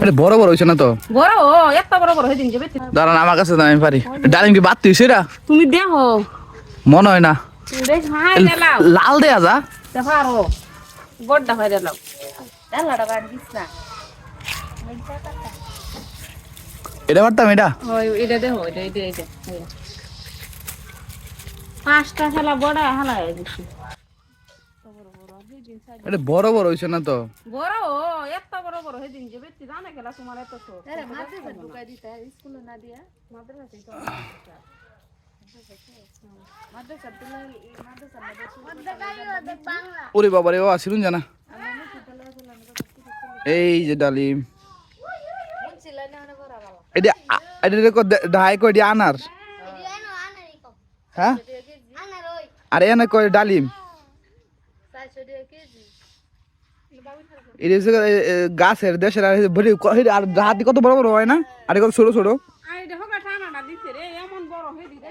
এটা বড় বড় হইছে না তো বড় এত বড় বড় হয়ে দিন যাবে দাঁড়ান আমার কাছে আমি পারি ডালিম কি বাদ তুইছে এটা তুমি দেখো মনে হয় না দেখ হাই দেলাও লাল দেয়া যা দেখারো বড়টা হয়ে দেলাও ডালাটা বাদ দিস না এটা পারতাম এটা ওই এটা দেখো এটা পাঁচটা খেলা বড় হালা দিছি এটা বড় বড় হইছে না তো বড় এত বড় বড় হয়ে দিন যাবে জানা গেলা তোমার এত তো আরে মাদ্রাসা ঢুকাই দিতে স্কুলে না দিয়া মাদ্রাসাতে তো মাদ্রাসা দিলে ওরে বাবা রে ও আসিলুন জানা এই যে ডালিম এটা এটা দেখো ঢাই কই দিয়া আনার হ্যাঁ আরে এনে কই ডালিম এটা হচ্ছে গাছের দেশের আর হাতি কত বড় বড় হয় না আর কত ছোট ছোট আই দেখো কাটা না দিছে রে এমন বড় হয়ে দিছে